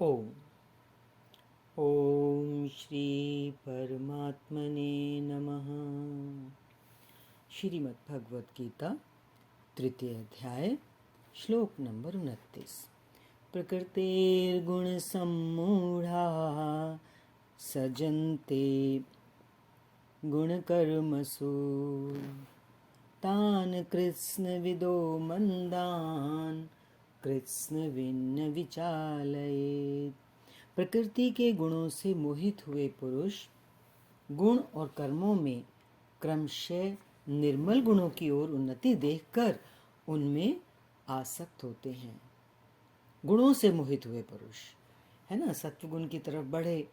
ओम ओम श्री परमात्मने नमः। श्रीमद् भगवद गीता तृतीय अध्याय श्लोक नंबर 29। प्रकृतेर्गुण सम्मूढ़ा सजन्ते गुणकर्मसु तान् कृत्स्नविदो मंदान् कृत्स्नविन्न विचालयेत्। प्रकृति के गुणों से मोहित हुए पुरुष गुण और कर्मों में क्रमशः निर्मल गुणों की ओर उन्नति देखकर उनमें आसक्त होते हैं। गुणों से मोहित हुए पुरुष है ना, सत्व गुण की तरफ बढ़े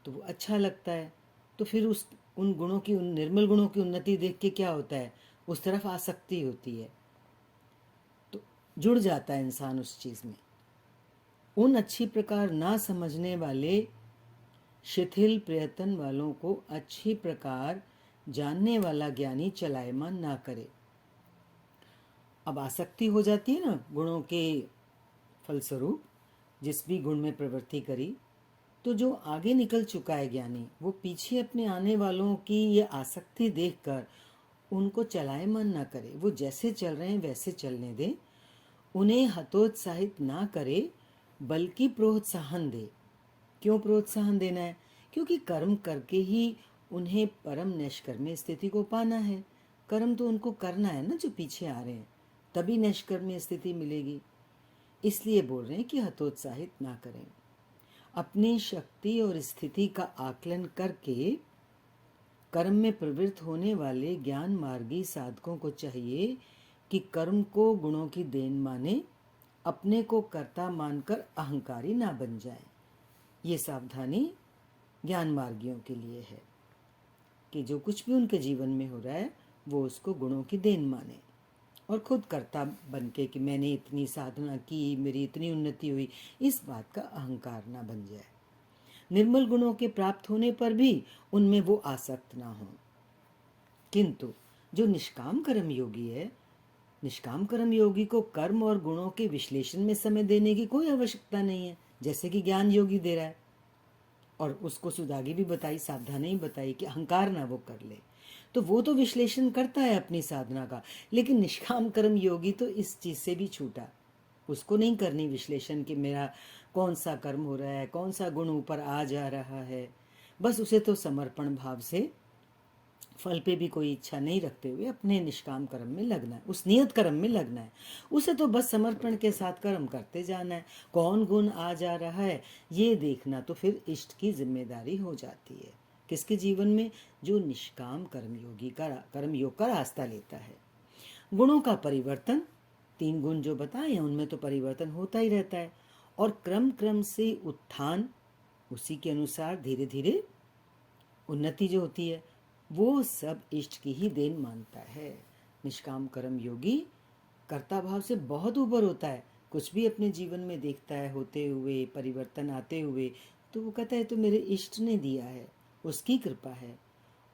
तो वो अच्छा लगता है, तो फिर उन गुणों की, उन निर्मल गुणों की उन्नति देख के क्या होता है, उस तरफ आसक्ति होती है, तो जुड़ जाता है इंसान उस चीज में। उन अच्छी प्रकार ना समझने वाले शिथिल प्रयत्न वालों को अच्छी प्रकार जानने वाला ज्ञानी चलायमान ना करे। अब आसक्ति हो जाती है ना गुणों के फलस्वरूप, जिस भी गुण में प्रवृत्ति करी, तो जो आगे निकल चुका है ज्ञानी, वो पीछे अपने आने वालों की ये आसक्ति देखकर उनको चलायमान ना करे। वो जैसे चल रहे हैं वैसे चलने दे, उन्हें हतोत्साहित ना करे, बल्कि प्रोत्साहन दे। क्यों प्रोत्साहन देना है? क्योंकि कर्म करके ही उन्हें परम नैष्कर्म्य स्थिति को पाना है। कर्म तो उनको करना है ना, जो पीछे आ रहे हैं, तभी नैष्कर्म्य स्थिति मिलेगी। इसलिए बोल रहे हैं कि हतोत्साहित ना करें। अपनी शक्ति और स्थिति का आकलन करके कर्म में प्रवृत्त होने वाले ज्ञान मार्गी साधकों को चाहिए कि कर्म को गुणों की देन माने, अपने को कर्ता मानकर अहंकारी ना बन जाए। ये सावधानी ज्ञान मार्गियों के लिए है कि जो कुछ भी उनके जीवन में हो रहा है वो उसको गुणों की देन माने और खुद कर्ता बन के कि मैंने इतनी साधना की, मेरी इतनी उन्नति हुई, इस बात का अहंकार ना बन जाए। निर्मल गुणों के प्राप्त होने पर भी उनमें वो आसक्त ना हो। किंतु जो निष्काम कर्म योगी है, निष्काम कर्म योगी को कर्म और गुणों के विश्लेषण में समय देने की कोई आवश्यकता नहीं है, जैसे कि ज्ञान योगी दे रहा है। और उसको सुदागी भी बताई, सावधानी बताई कि अहंकार ना वो कर ले। तो वो तो विश्लेषण करता है अपनी साधना का, लेकिन निष्काम कर्म योगी तो इस चीज से भी छूटा। उसको नहीं करनी विश्लेषण कि मेरा कौन सा कर्म हो रहा है, कौन सा गुण ऊपर आ जा रहा है। बस उसे तो समर्पण भाव से, फल पे भी कोई इच्छा नहीं रखते हुए अपने निष्काम कर्म में लगना है, उस नियत कर्म में लगना है। उसे तो बस समर्पण के साथ कर्म करते जाना है। कौन गुण आ जा रहा है ये देखना तो फिर इष्ट की जिम्मेदारी हो जाती है। किसके जीवन में? जो निष्काम कर्मयोगी का कर्म योग का रास्ता लेता है। गुणों का परिवर्तन, 3 गुण जो बताए हैं उनमें तो परिवर्तन होता ही रहता है, और क्रम क्रम से उत्थान, उसी के अनुसार धीरे धीरे उन्नति जो होती है, वो सब इष्ट की ही देन मानता है। निष्काम कर्म योगी कर्ता भाव से बहुत ऊपर होता है। कुछ भी अपने जीवन में देखता है होते हुए, परिवर्तन आते हुए, तो वो कहता है तो मेरे इष्ट ने दिया है, उसकी कृपा है।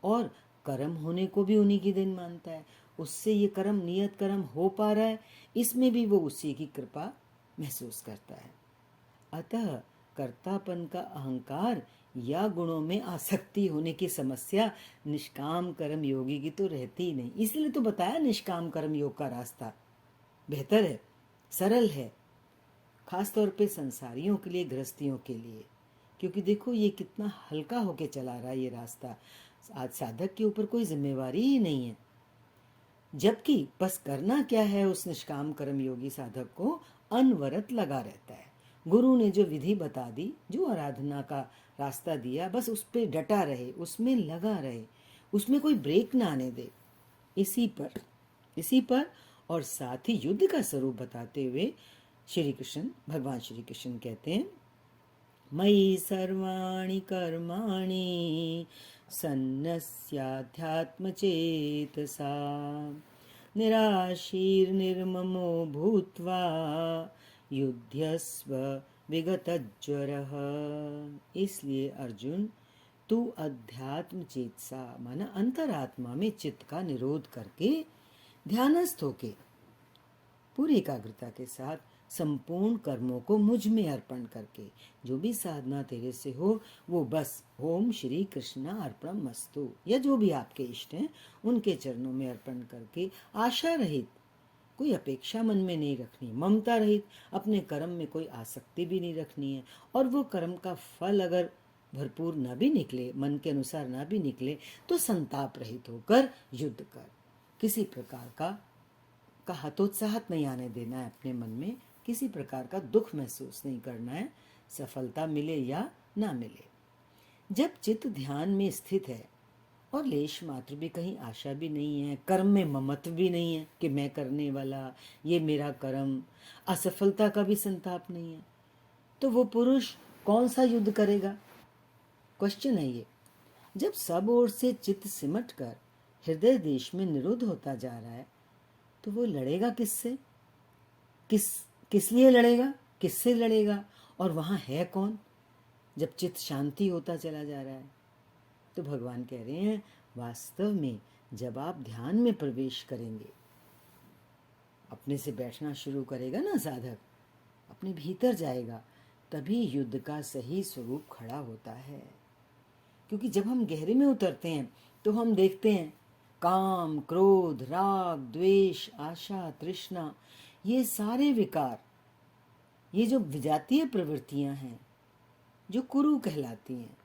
और कर्म होने को भी उन्हीं की देन मानता है। उससे ये कर्म, नियत कर्म हो पा रहा है, इसमें भी वो उसी की कृपा महसूस करता है। अतः कर्तापन का अहंकार या गुणों में आसक्ति होने की समस्या निष्काम कर्म योगी की तो रहती ही नहीं। इसलिए तो बताया निष्काम कर्म योग का रास्ता बेहतर है, सरल है, खास तौर पे संसारियों के लिए, गृहस्थियों के लिए। क्योंकि देखो ये कितना हल्का होके चला रहा है ये रास्ता। आज साधक के ऊपर कोई जिम्मेवारी ही नहीं है, जबकि बस करना क्या है, उस निष्काम कर्म योगी साधक को अनवरत लगा रहता है। गुरु ने जो विधि बता दी, जो आराधना का रास्ता दिया, बस उस पर डटा रहे, उसमें लगा रहे, उसमें कोई ब्रेक ना आने दे। इसी पर और साथ ही युद्ध का स्वरूप बताते हुए श्री कृष्ण, भगवान श्री कृष्ण कहते हैं, मयि सर्वाणि कर्माणि सन्न्यस्याध्यात्मचेतसा निराशीर्निर्ममो भूत्वा युध्यस्व विगतज्वरः। इसलिए अर्जुन, तू अध्यात्म चेतसा माना अंतरात्मा में चित्त का निरोध करके ध्यानस्थ होके पूरी एकाग्रता के साथ संपूर्ण कर्मों को मुझ में अर्पण करके। जो भी साधना तेरे से हो वो बस ओम श्री कृष्णा अर्पणम मस्तु, या जो भी आपके इष्ट हैं उनके चरणों में अर्पण करके आशा रहित, कोई अपेक्षा मन में नहीं रखनी, ममता रहित, अपने कर्म में कोई आसक्ति भी नहीं रखनी है। और वो कर्म का फल अगर भरपूर न भी निकले, मन के अनुसार न भी निकले, तो संताप रहित होकर युद्ध कर। किसी प्रकार का हतोत्साहत नहीं आने देना है अपने मन में, किसी प्रकार का दुख महसूस नहीं करना है, सफलता मिले या ना मिले। जब चित्त ध्यान में स्थित है और लेश मात्र भी कहीं आशा भी नहीं है, कर्म में ममत्व भी नहीं है कि मैं करने वाला, ये मेरा कर्म, असफलता का भी संताप नहीं है, तो वो पुरुष कौन सा युद्ध करेगा? क्वेश्चन है ये। जब सब ओर से चित्त सिमट कर हृदय देश में निरुद्ध होता जा रहा है, तो वो लड़ेगा किससे? किस लिए लड़ेगा? किससे लड़ेगा? और वहां है कौन? जब चित्त शांति होता चला जा रहा है, तो भगवान कह रहे हैं वास्तव में जब आप ध्यान में प्रवेश करेंगे, अपने से बैठना शुरू करेगा ना साधक, अपने भीतर जाएगा, तभी युद्ध का सही स्वरूप खड़ा होता है। क्योंकि जब हम गहरे में उतरते हैं तो हम देखते हैं काम, क्रोध, राग, द्वेष, आशा, तृष्णा, ये सारे विकार, ये जो विजातीय प्रवृत्तियां हैं, जो कुरु कहलाती हैं,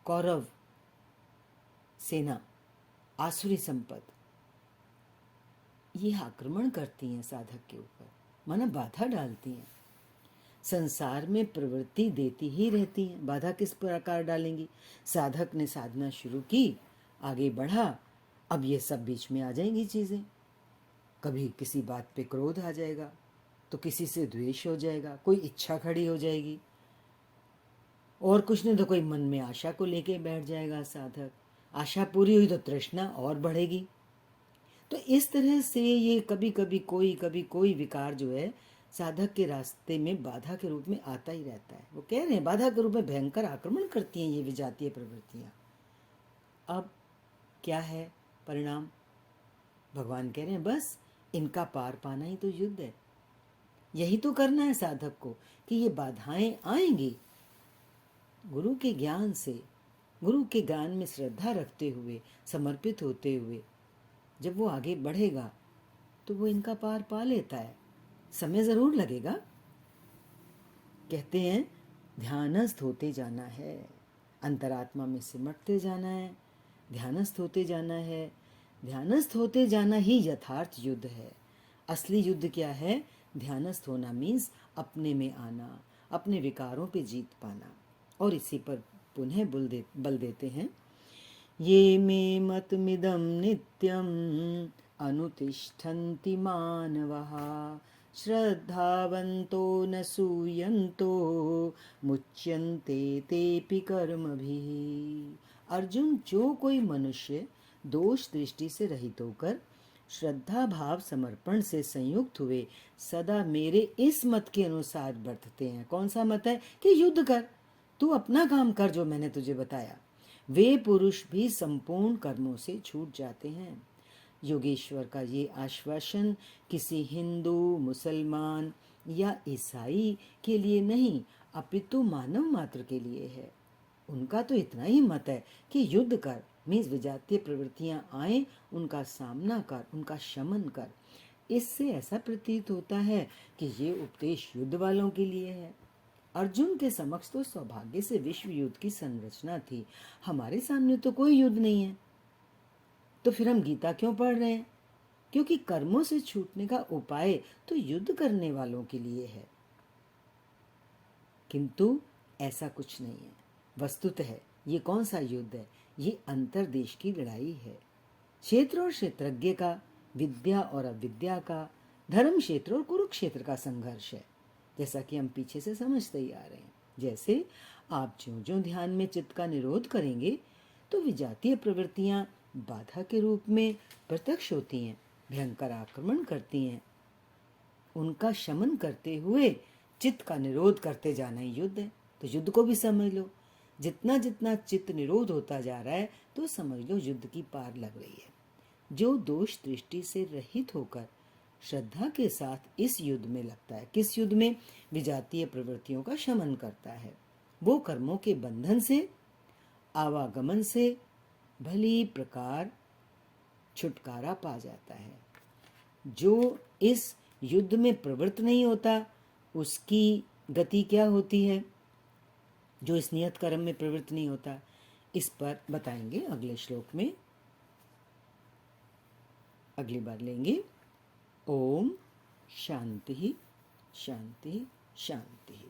कौरव सेना, आसुरी संपत्ति, ये आक्रमण करती हैं साधक के ऊपर, माना बाधा डालती हैं। संसार में प्रवृत्ति देती ही रहती हैं, बाधा किस प्रकार डालेंगी? साधक ने साधना शुरू की, आगे बढ़ा, अब ये सब बीच में आ जाएंगी चीजें। कभी किसी बात पे क्रोध आ जाएगा, तो किसी से द्वेष हो जाएगा, कोई इच्छा खड़ी हो जाएगी, और कुछ नहीं तो कोई मन में आशा को लेके बैठ जाएगा साधक। आशा पूरी हुई तो तृष्णा और बढ़ेगी। तो इस तरह से ये कभी कोई विकार जो है साधक के रास्ते में बाधा के रूप में आता ही रहता है। वो कह रहे हैं बाधा के रूप में भयंकर आक्रमण करती हैं ये विजातीय प्रवृत्तियां। अब क्या है परिणाम? भगवान कह रहे हैं बस इनका पार पाना ही तो युद्ध है। यही तो करना है साधक को कि ये बाधाएं आएंगी, गुरु के ज्ञान से, गुरु के ज्ञान में श्रद्धा रखते हुए, समर्पित होते हुए जब वो आगे बढ़ेगा तो वो इनका पार पा लेता है। समय जरूर लगेगा। कहते हैं ध्यानस्थ होते जाना है, अंतरात्मा में सिमटते जाना है, ध्यानस्थ होते जाना है। ध्यानस्थ होते जाना ही यथार्थ युद्ध है। असली युद्ध क्या है? ध्यानस्थ होना मीन्स अपने में आना, अपने विकारों पे जीत पाना। और इसी पर पुनः बल देते हैं, ये मे मतमिदं नित्यम् अनुतिष्ठन्ति मानवः श्रद्धावन्तो न सूयन्तो मुच्यन्ते तेऽपि कर्मभिः। अर्जुन, जो कोई मनुष्य दोष दृष्टि से रहित होकर श्रद्धा भाव समर्पण से संयुक्त हुए सदा मेरे इस मत के अनुसार बरतते हैं। कौन सा मत है? कि युद्ध कर, तू अपना काम कर जो मैंने तुझे बताया, वे पुरुष भी संपूर्ण कर्मों से छूट जाते हैं। योगेश्वर का ये आश्वासन किसी हिंदू, मुसलमान या ईसाई के लिए नहीं, अपितु मानव मात्र के लिए है। उनका तो इतना ही मत है कि युद्ध कर, मीन्स विजातीय प्रवृत्तियां आए उनका सामना कर, उनका शमन कर। इससे ऐसा प्रतीत होता है कि ये उपदेश युद्ध वालों के लिए है। अर्जुन के समक्ष तो सौभाग्य से विश्व युद्ध की संरचना थी, हमारे सामने तो कोई युद्ध नहीं है। तो फिर हम गीता क्यों पढ़ रहे हैं? क्योंकि कर्मों से छूटने का उपाय तो युद्ध करने वालों के लिए है। किंतु ऐसा कुछ नहीं है। वस्तुतः ये कौन सा युद्ध है? ये अंतर्देश की लड़ाई है। क्षेत्र और क्षेत्रज्ञ का, विद्या और अविद्या का, धर्म क्षेत्र और कुरुक्षेत्र का संघर्ष है, जैसा कि हम पीछे से समझते ही आ रहे हैं। जैसे आप ज्यों-ज्यों ध्यान में चित्त का निरोध करेंगे तो विजातीय प्रवृत्तियां बाधा के रूप में प्रत्यक्ष होती हैं, भयंकर आक्रमण करती हैं। उनका शमन करते हुए चित्त का निरोध करते जाना ही युद्ध है। तो युद्ध को भी समझ लो, जितना जितना चित्त निरोध होता जा रहा है तो समझ लो युद्ध की पार लग रही है। जो दोष दृष्टि से रहित होकर श्रद्धा के साथ इस युद्ध में लगता है। किस युद्ध में? विजातीय प्रवृत्तियों का शमन करता है। वो कर्मों के बंधन से, आवागमन से भली प्रकार छुटकारा पा जाता है। जो इस युद्ध में प्रवृत्त नहीं होता, उसकी गति क्या होती है? जो इस नियत कर्म में प्रवृत्त नहीं होता, इस पर बताएंगे अगले श्लोक में, अगली बार लेंगे। ओम शांति शांति शांति।